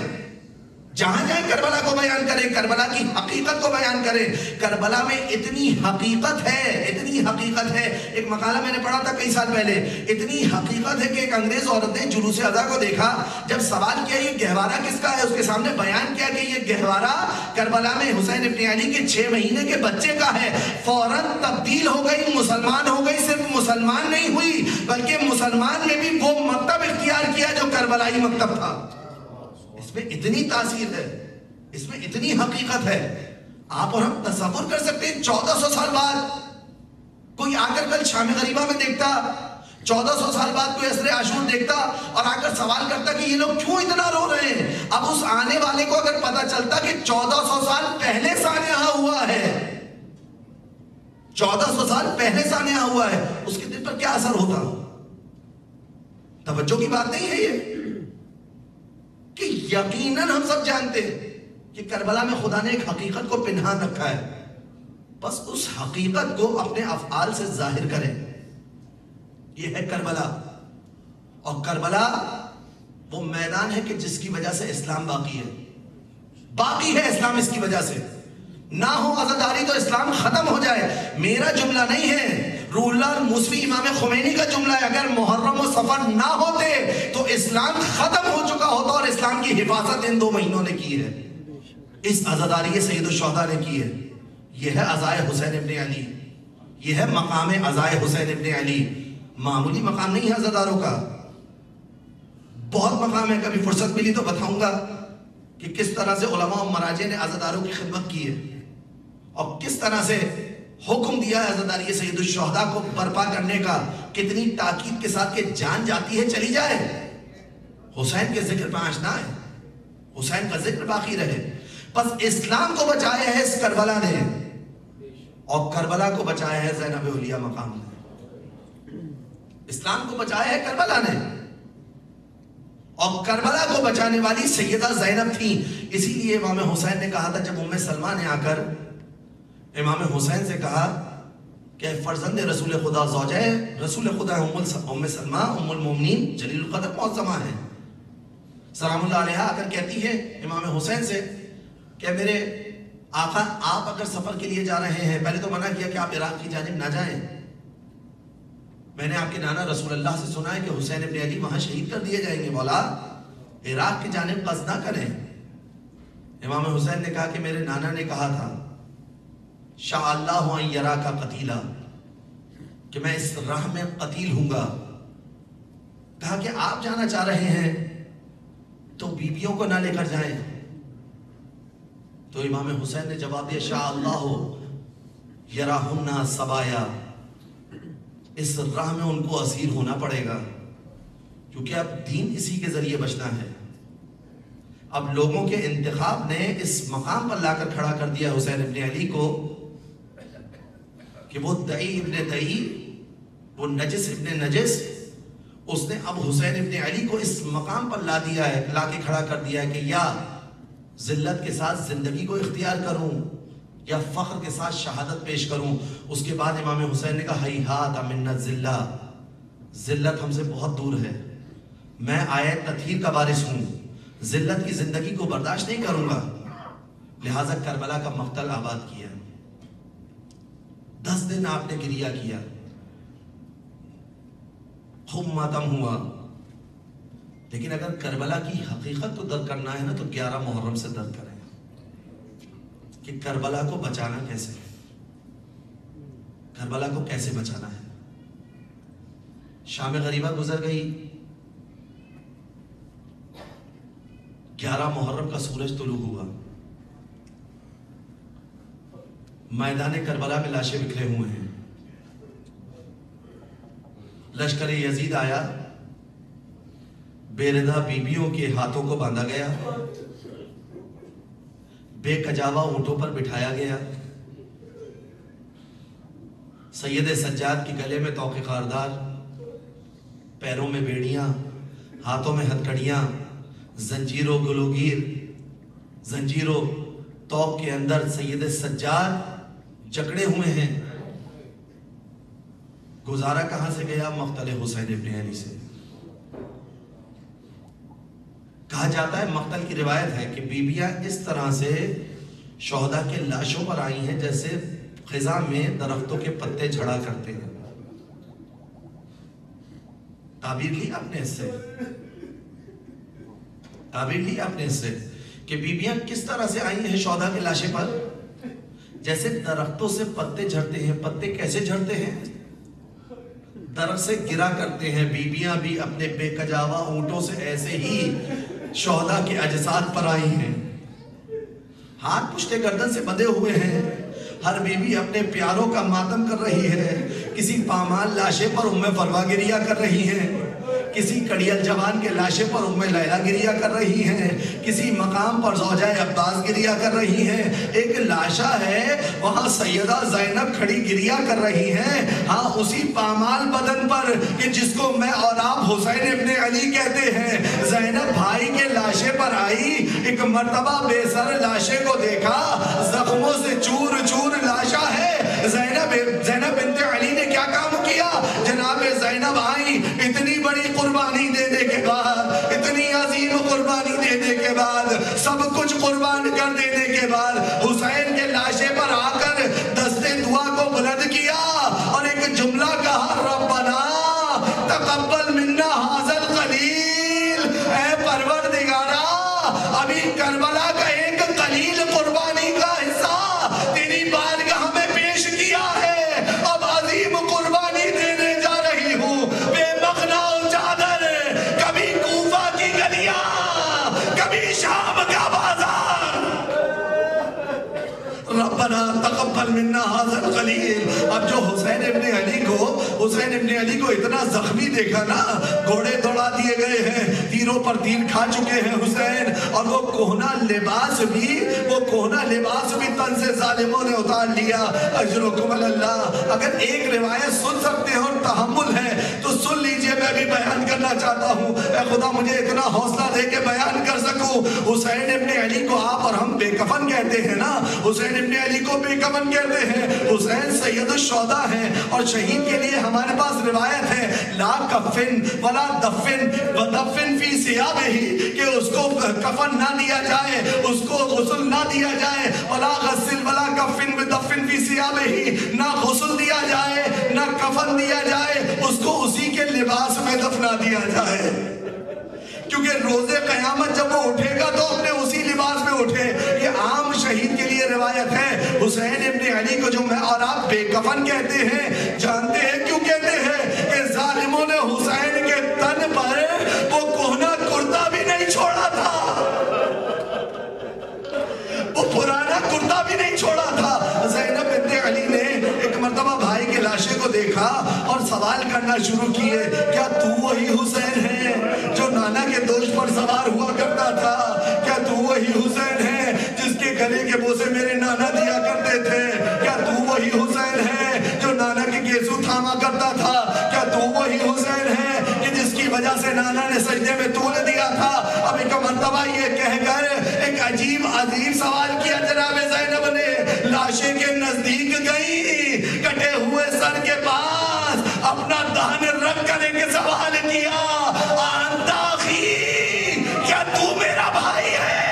جہاں جائیں کربلا کو بیان کریں, کربلا کی حقیقت کو بیان کریں. کربلا میں اتنی حقیقت ہے, اتنی حقیقت ہے. ایک مقالہ میں نے پڑھا تھا کئی سال پہلے, اتنی حقیقت ہے کہ ایک انگریز عورت نے جلوس اذا کو دیکھا, جب سوال کیا یہ گہوارہ کس کا ہے, اس کے سامنے بیان کیا کہ یہ گہوارہ کربلا میں حسین ابن علی کے 6 مہینے کے بچے کا ہے. فوراً تبدیل ہو گئی, مسلمان ہو گئی. صرف مسلمان نہیں ہوئی بلکہ مسلمان میں بھی وہ مکتب اختیار کیا جو کربلائی مکتب تھا. اس میں اتنی تاثیر ہے, اس میں اتنی حقیقت ہے. آپ اور ہم تصور کر سکتے ہیں 1400 سال بعد کوئی آ کر کل شام غریبہ میں دیکھتا, 1400 سال بعد کوئی عصر عاشور دیکھتا اور آ کر سوال کرتا کہ یہ لوگ کیوں اتنا رو رہے ہیں. اب اس آنے والے کو اگر پتا چلتا کہ 1400 سال پہلے سانحہ ہوا ہے, 1400 سال پہلے سانحہ ہوا ہے, اس کے دل پر کیا اثر ہوتا. توجہ کی بات نہیں ہے یہ کہ یقیناً ہم سب جانتے ہیں کہ کربلا میں خدا نے ایک حقیقت کو پنہان رکھا ہے. بس اس حقیقت کو اپنے افعال سے ظاہر کریں. یہ ہے کربلا. اور کربلا وہ میدان ہے کہ جس کی وجہ سے اسلام باقی ہے. باقی ہے اسلام اس کی وجہ سے. نہ ہو عزاداری تو اسلام ختم ہو جائے. میرا جملہ نہیں ہے, روح اللہ موسوی امام خمینی کا جملہ ہے. اگر محرم و صفر نہ ہوتے تو اسلام ختم ہو چکا ہوتا اور اسلام کی حفاظت ان 2 مہینوں نے کی ہے، اس عزاداری سید الشہداء نے کی ہے۔ یہ ہے عزائے حسین ابن علی، یہ ہے مقام عزائے حسین ابن علی۔ معمولی مقام نہیں ہے عزاداروں کا، بہت مقام ہے۔ کبھی فرصت ملی تو بتاؤں گا کہ کس طرح سے علماء و مراجع نے عزاداروں کی خدمت کی ہے اور کس طرح سے حکم دیا ہے عزاداری سید الشہداء کو برپا کرنے کا، کتنی تاکید کے ساتھ کہ جان جاتی ہے چلی جائے، حسین کے ذکر پہ آشنا ہے، حسین کا ذکر باقی رہے۔ بس اسلام کو بچایا ہے اس کربلا نے، اور کربلا کو بچایا ہے زینب اولیاء مقام نے۔ اسلام کو بچایا ہے کربلا نے، اور کربلا کو بچانے والی سیدہ زینب تھی۔ اسی لیے امام حسین نے کہا تھا، جب ام سلمہ نے آ کر امام حسین سے کہا کہ فرزند رسول خدا، زوجہ رسول خدا ام سلمہ ام المومنین جلیل القدر معظمہ ہے، سلام اللہ علیہ، آ کر کہتی ہے امام حسین سے کہ میرے آقا آپ اگر سفر کے لیے جا رہے ہیں، پہلے تو منع کیا کہ آپ عراق کی جانب نہ جائیں، میں نے آپ کے نانا رسول اللہ سے سنا ہے کہ حسین ابن علی وہاں شہید کر دیے جائیں گے، مولا عراق کی جانب قصد نہ کریں۔ امام حسین نے کہا کہ میرے نانا نے کہا تھا شاء اللہ ان یراک قتیلا، کہ میں اس راہ میں قتیل ہوں گا۔ کہا کہ آپ جانا چاہ رہے ہیں تو بیویوں کو نہ لے کر جائیں۔ تو امام حسین نے جواب دیا شاء اللہ یراہن سبایا، اس راہ میں ان کو اسیر ہونا پڑے گا، کیونکہ اب دین اسی کے ذریعے بچنا ہے۔ اب لوگوں کے انتخاب نے اس مقام پر لا کر کھڑا کر دیا حسین ابن علی کو کہ وہ دعی ابن دعی، وہ نجس ابن نجس، اس نے اب حسین ابن علی کو اس مقام پر لا دیا ہے، لا کے کھڑا کر دیا ہے کہ یا ذلت کے ساتھ زندگی کو اختیار کروں یا فخر کے ساتھ شہادت پیش کروں۔ اس کے بعد امام حسین نے کہا ہیہات من الذلہ، ذلت ہم سے بہت دور ہے، میں آیت تطہیر کا وارث ہوں، ذلت کی زندگی کو برداشت نہیں کروں گا۔ لہٰذا کربلا کا مقتل آباد کیا، 10 دن آپ نے گریہ کیا، خوب ماتم ہوا۔ لیکن اگر کربلا کی حقیقت کو درک کرنا ہے نا تو 11 محرم سے درک کریں کہ کربلا کو بچانا کیسے ہے، کربلا کو کیسے بچانا ہے۔ شام غریبہ گزر گئی، 11 محرم کا سورج طلوع ہوا، میدان کربلا میں لاشیں بکھرے ہوئے ہیں، لشکر یزید آیا، بے رضا بیویوں کے ہاتھوں کو باندھا گیا، بے کجاوا اونٹوں پر بٹھایا گیا، سید سجاد کے گلے میں توق خاردار، پیروں میں بیڑیاں، ہاتھوں میں ہتھکڑیاں، زنجیر و گلوگیر، زنجیر و توق کے اندر سید سجاد جکڑے ہوئے ہیں۔ گزارا کہاں سے گیا؟ مقتل حسین ابن علی سے۔ کہا جاتا ہے، مقتل کی روایت ہے کہ بیویاں اس طرح سے شہداء کے لاشوں پر آئی ہیں جیسے خزاں میں درختوں کے پتے جھڑا کرتے ہیں۔ تعبیر لی اپنے سے، تعبیر لی اپنے سے کہ بیویاں کس طرح سے آئی ہیں شہداء کے لاشے پر، جیسے درختوں سے پتے جھڑتے ہیں۔ پتے کیسے جھڑتے ہیں؟ درخت سے گرا کرتے ہیں۔ بیویاں بھی اپنے بے کجاوا اونٹوں سے ایسے ہی شہداء کے اجساد پر آئی ہیں، ہاتھ پشتے گردن سے بندھے ہوئے ہیں۔ ہر بیوی اپنے پیاروں کا ماتم کر رہی ہے، کسی پامال لاشے پر ام فروا گریہ کر رہی ہیں، کسی کڑیل جوان کے لاشے پر ام لیلہ گریہ کر رہی ہیں، کسی مقام پر زوجہ عباس گریہ کر رہی ہیں۔ ایک لاشا ہے وہاں سیدہ زینب کھڑی گریہ کر رہی ہیں، ہاں اسی پامال بدن پر کہ جس کو میں اور آپ حسین ابن علی کہتے ہیں۔ زینب بھائی کے لاشے پر آئی، ایک مرتبہ بے سر لاشے کو دیکھا، زخموں سے چور چور لاشا ہے۔ زینب بنت علی نے کیا کام کیا؟ جناب زینب آئی، اتنی بڑی قربانی دینے کے بعد، اتنی عظیم قربانی دینے کے بعد، سب کچھ قربان کر دینے کے بعد، حسین کے لاشے پر آ کر دستے دعا کو بلند کیا اور ایک جملہ کہا، ربنا تقبل منا ھذا القلیل، اے پروردگار ابھی کربلا کا ایک قلیل قربانی کا حصہ تیری بارگاہ میں پیش کیا ہے، اب عظیم قربانی دینے جا رہی ہوں۔ بے مغنا چادر، کبھی کوفہ کی گلیاں، کبھی شام کا بازار۔ ربنا تقبل منا هذا القلیل۔ اب جو حسین ابن علی کو اتنا زخمی دیکھا نا، گھوڑے دوڑا دیے گئے ہیں، تیروں پر تیر کھا چکے ہیں حسین، اور وہ کوہنا لباس بھی تن سے ظالموں نے اتار لیا۔ اجرکم اللہ۔ اگر ایک روایت سن سکتے ہیں اور تحمل ہے تو سن لیجئے، میں بھی بیان کرنا چاہتا ہوں۔ اے خدا مجھے اتنا حوصلہ دے کے بیان کر سکوں۔ حسین ابن علی کو آپ اور ہم بے کفن کہتے ہیں نا، حسین ابن علی کو بے کفن کہتے ہیں۔ حسین سید الشہداء ہیں، اور شہید کے لیے ہمارے پاس روایت ہے، لا کفن ولا دفن ودفن فی ثیابہ، کہ اس کو کفن نہ دیا جائے، اس کو غسل نہ دیا جائے، ولا غسل ولا کفن ودفن فی ثیابہ، نہ غسل دیا جائے نہ کفن دیا جائے، اس کو اسی کے لباس میں دفنا دیا جائے، کیونکہ روز قیامت جب وہ اٹھے گا تو اپنے اسی لباس میں اٹھے۔ یہ عام شہید کے لیے روایت ہے۔ حسین ابن علی کو جو میں اور آپ بے کفن کہتے ہیں، جانتے ہیں کیوں کہتے ہیں؟ کہ ظالموں نے حسین کے تن پر وہ کوہنا کرتا بھی نہیں چھوڑا تھا، وہ پرانا کرتا بھی نہیں چھوڑا تھا۔ زینب بنت علی نے ایک مرتبہ بھائی کے لاشے کو دیکھا اور سوال کرنا شروع کیے، کیا تو وہی حسین ہے جو نانا کے دوش پر سوار ہوا کرتا تھا؟ کیا تو وہی حسین ہے جس کے گلے کے بوسے میرے نانا دیا کرتے تھے؟ کیا تو وہی حسین ہے جو نانا کے گیسو تھاما کرتا تھا؟ کیا تو وہی حسین ہے کہ جس کی وجہ سے نانا نے سجدے میں تول دیا تھا؟ اب ایک مرتبہ یہ کہہ کر ایک عجیب سوال کیا جناب زینب نے، لاشے کے نزدیک گئی، کٹے ہوئے سر کے پاس اپنا دہن رکھ کر ایک سوال کیا، انت اخی، کیا تو میرا بھائی ہے؟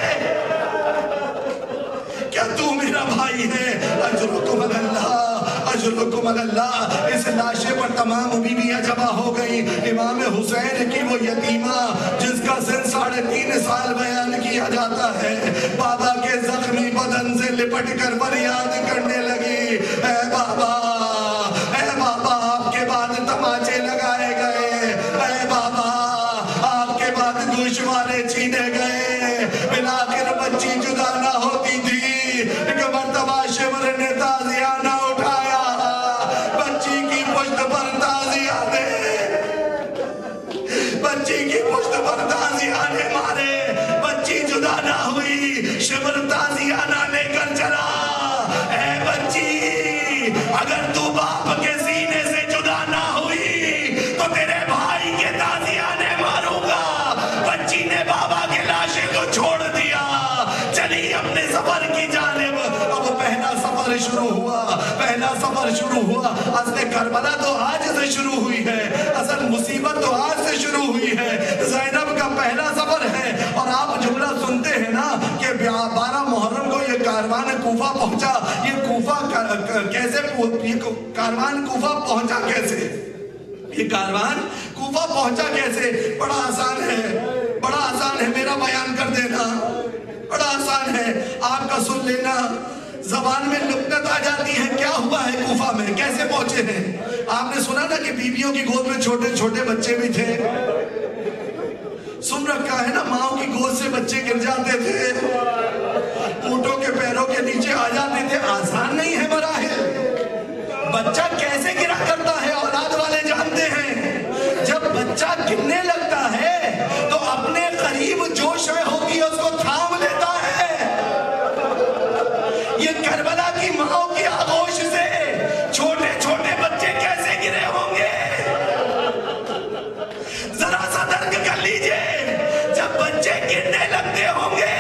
کیا تو میرا بھائی ہے؟ اجرکم اللہ، اجرکم اللہ۔ اس لاشے پر تمام بیویاں جمع ہو گئی۔ امام حسین کی وہ یتیمہ جس کا سن 3.5 سال بیان کیا جاتا ہے، بابا کے زخمی بدن سے لپٹ کر فریاد کرنے لگی، اے بابا، اے بابا، آپ کے بعد تماچے لگائے گئے، اے بابا، آپ کے بعد گوشوارے چھینے گئے، بالآخر بچی جدا نہ ہوتی تھی، ایک مرتبہ شمر نے تازیانہ اٹھایا، بچی کی پشت پر تازیانے، بچی کی پشت پر تازیانے مارے، بچی جدا نہ ہوئی، شمر تازیانہ لے کر چلا، اے بچی، اگر تو باپ کے سینے سے جدا نہ ہوئی تو تیرے بھائی کے تازیانے ماروں گا۔ بچی نے بابا کے لاشے کو چھوڑ دیا، چلی اپنے سفر کی جانب۔ اب پہلا سفر شروع ہوا، پہلا سفر شروع ہوا۔ اصل کربلا تو آج سے شروع ہوئی ہے، اصل مصیبت تو آج سے شروع ہوئی ہے۔ زینب کا پہلا سفر ہے، اور آپ جملہ سنتے ہیں نا کہ 12 محرم کو یہ کاروان کوفہ پہنچا۔ یہ کوفہ کیسے، یہ کاروان کوفہ پہنچا کیسے؟ یہ کاروان کوفہ پہنچا کیسے؟ بڑا آسان ہے، بڑا آسان ہے، میرا بیان کر دینا بڑا آسان ہے، آپ کا سن لینا، زبان میں لکنت آ جاتی ہے۔ کیا ہوا ہے کوفہ میں، کیسے پہنچے ہیں؟ آپ نے سنا نا کہ بیویوں کی گود میں چھوٹے چھوٹے بچے بھی تھے، سن رکھا ہے نا، ماں کی گود سے بچے گر جاتے تھے، اونٹوں کے پیروں کے نیچے آ جاتے تھے۔ آسان نہیں ہے مراحل۔ بچہ کیسے گرا کرتا ہے اولاد والے جانتے ہیں، جب بچہ گرنے لگتا ہے تو اپنے قریب جو شے ہوتی ہے اس کو تھام لیتا ہے۔ یہ کربلا کی ماں کی آغوش سے چھوٹے چھوٹے بچے کیسے گرے ہوں گے، ذرا سا درک کر لیجئے۔ جب بچے گرنے لگتے ہوں گے،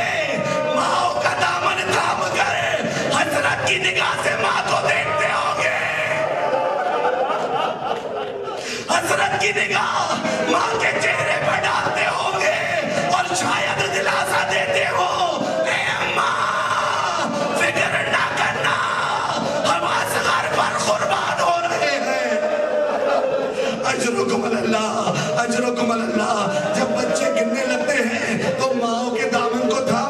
ماں کا دامن تھام کر حسرت کی نگاہ سے ماں کو دیکھتے ہوں گے، حسرت کی نگاہ ماں کے چہرے پر ڈالتے ہوں گے، اور شاید دلاسا دیتے ہو، اے ماں فکر نہ کرنا، ہم اصغر پر قربان ہو رہے ہیں۔ اجرکم اللہ، اجرکم اللہ۔ جب بچے گرنے لگتے ہیں تو ماں کے دامن کو تھام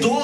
2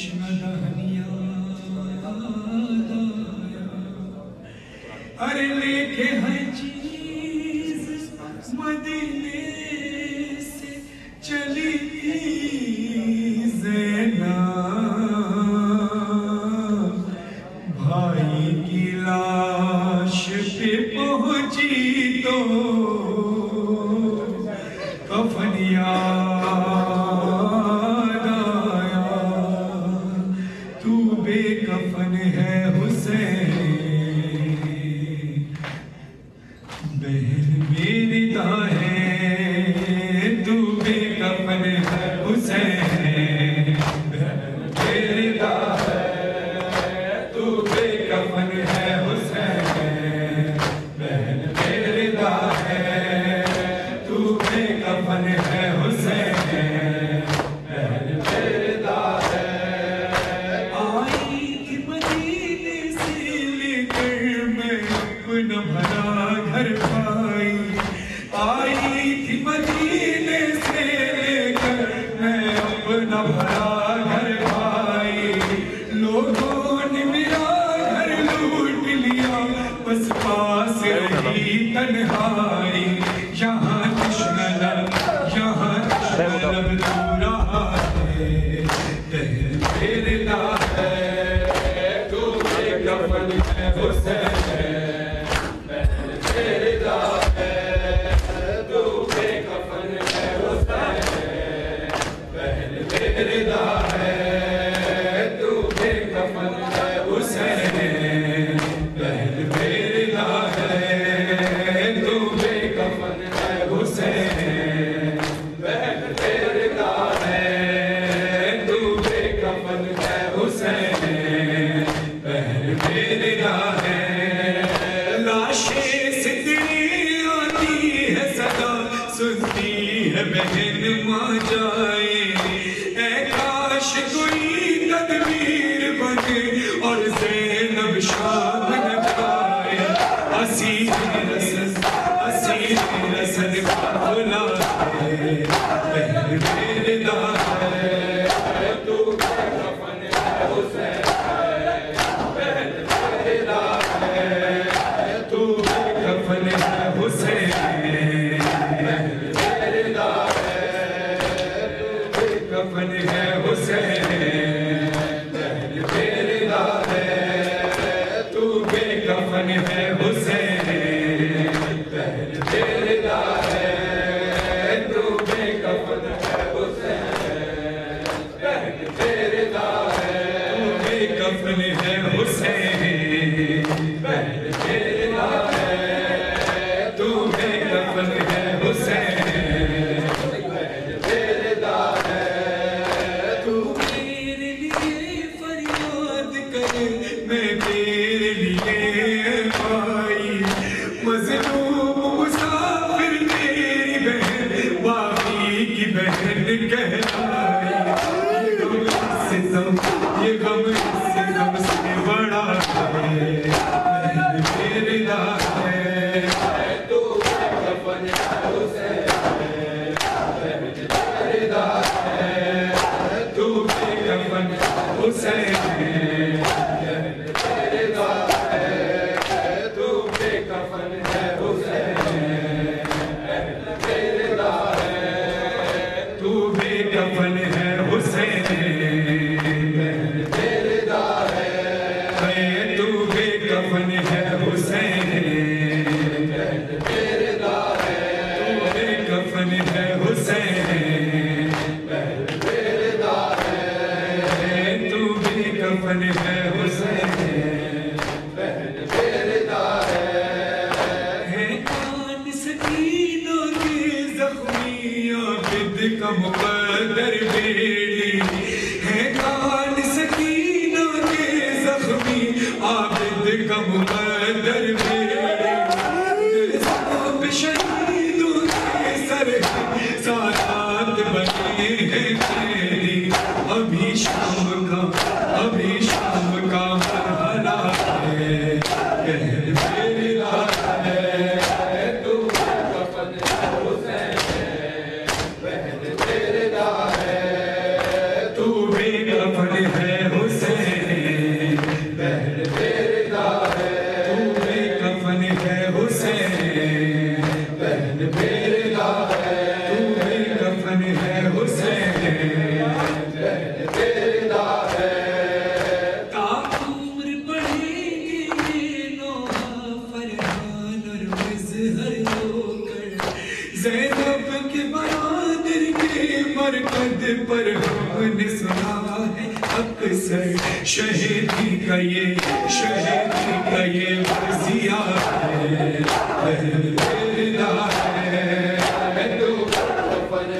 تشنا دہنیا ارے لے کے ہر چیز مدینے سے چلی زینب بھائی کی لاش پہ پہنچی تو کفن یاد آیا تو بے کفن ہے حسین بہن میری ہے تو بے کفن ہے حسین بہن میری ہے تو بے کفن ہے حسین بہن میری ہے تو بے کفن ہے حسین بہن میری ہے آئی تھی مدینے سے لے کر میں اپنا بھرا گھر پائی آئی تھی مدینے سے لے کر میں اپنا بھرا گھر پائی لوگوں نے میرا گھر لوٹ لیا بس پاس رہی تنہائی یہاں تشنہ لب تو رہا ہے تہر میرے ہے تو بے کفن ہے حسین بہن میرے ہے تو بے کفن ہے حسین بہن میرے ہے تو بے کفن ہے حسین بہن میرے ہے تو بے کفن ہے حسین بہن میرے ہے تو بے کفن ہے حسین بہن میرے ہے لاشیں سے تیری آتی ہے صدا سنتی ہے بہن ماں جائے اے کاش کوئی تدبیر بنے اور زینب شام نہ پائے اسیر رسد بھولا ہے بہن میرے ہے تو بے کفن ہے حسین بہن میرے ہے تو بے کفن ہے حسین بہن میرے ہے تو بے کفن ہے حسین بہن میرے ہے تو بے کفن ہے حسین بہن میرے ہے تو بے کفن ہے حسین بہن میرے ہے تو بے کفن ہے حسین بہن میرے ہے تو بے کفن ہے حسین بہن میرے ہے تو میرے لیے فریاد کرے میں تیرے لیے آئی مظلوم مسافر تیری بہن باقی کی بہن کہلائی یہ غم سے بڑا ہے بہن میرے ہے تو بے کفن ہے حسین بہن میرے ہے تو بے کفن ہے حسین بہن میرے ہے تو بے کفن ہے حسین بہن میرے ہے تو بے کفن ہے حسین بہن میرے ہے تو بے کفن ہے حسین بہن میرے ہے تو بے کفن ہے حسین بہن میرے ہے تو بے کفن ہے حسین بہن میرے ہے کان سکینوں کے زخمی عابد کا مقدر بیڑی ہے کان سکینوں کے زخمی عابد کا مقدر بیڑی سب شہیدوں کے سر سادات بنے ہیں تیری ابھی شام کا مرحلہ ہے بہن میرے ہے تو بے کفن ہے حسین بہن میرے ہے تو بے کفن ہے اکثر شہیدی کا یہ مرثیہ ہے بہن بیردا ہے تو کفن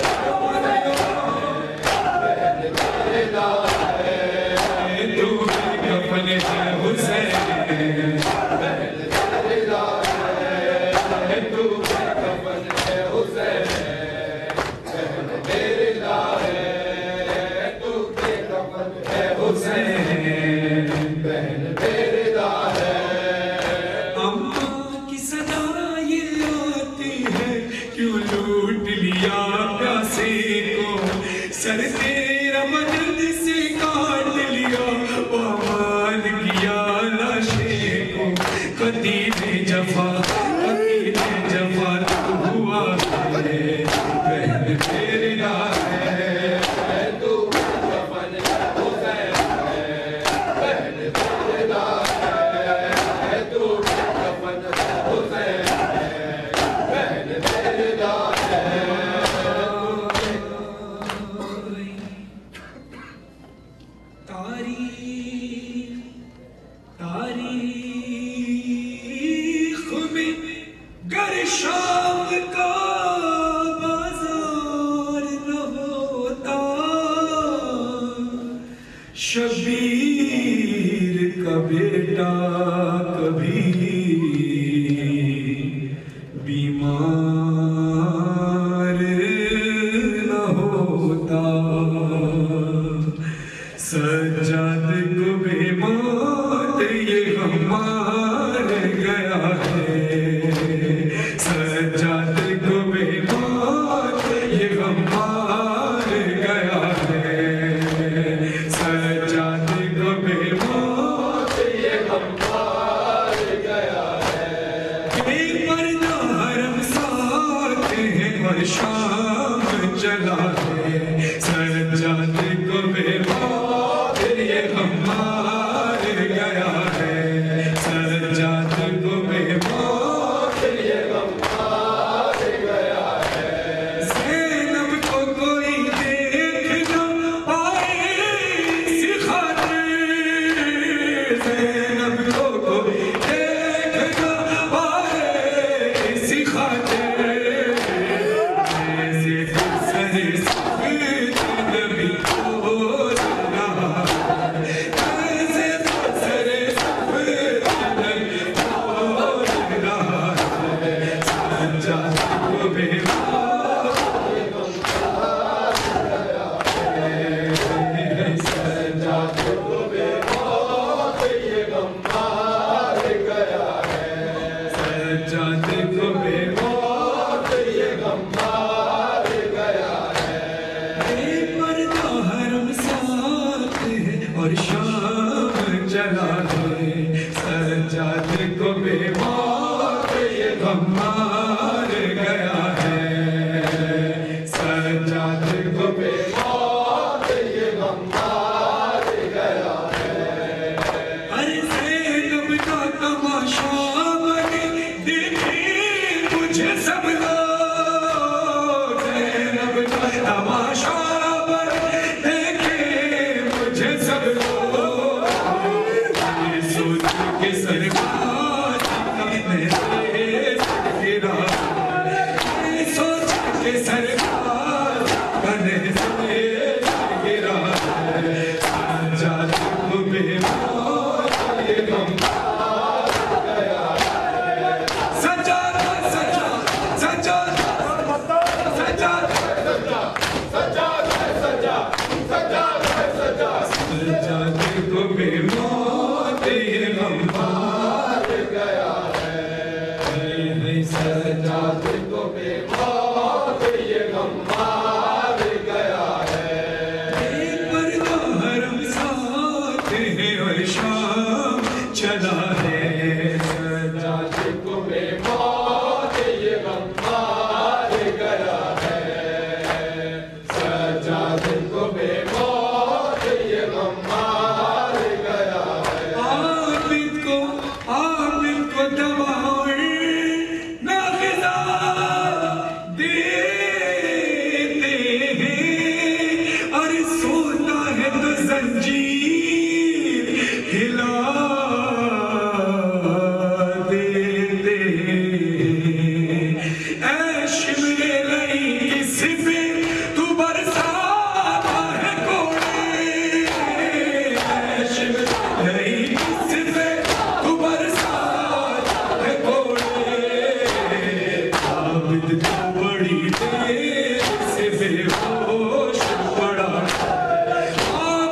سر تیرا مدد سے کاٹ لیا وہمان کیا لاشے کو قتیل جفا تو ہوا ہے بہن بیردا ہے تو کفن حسین ہے بہن بیردا ہے تو کفن حسین ہے بہن بیردا ہے تاریخ میں گر شام کا بازار نہ ہوتا شبیر کا بیٹا کبھی بیمار نہ ہوتا سجاد کو بے موت یہ مار گیا ہے سجاد کو بے موت یہ مار گیا ہے سجاد کو بے موت یہ مار گیا ہے بے پردہ حرم ساتھ ہے اور شام چلا ہے سجاد کو بے موت یہ مار گیا ہے سجاد کو بے موت یہ مار گیا ہے زینب کو کوئی دیکھ نہ پائے اسی خاطر زینب کو کوئی دیکھ نہ پائے اسی خاطر ایسے سر سفید نبی کو اور شام چلا ہے سجاد کو بے موت یہ مار گیا ہے سجاد کو بے موت یہ مار گیا ہے ارے زینب کا تماشا بنے دیکھیں مجھے سب لوگ زینب کا تماشا سجاد کو بے موت یہ مار گیا ہے پردہ حرم ساتھ ہے اور شام چلا ہے سجاد کو بے موت یہ مار گیا ہے سجاد کو بے موت یہ مار گیا ہے عابد کو دوا جی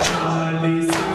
40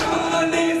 40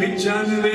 95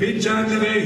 95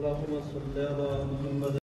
اللهم صل على محمد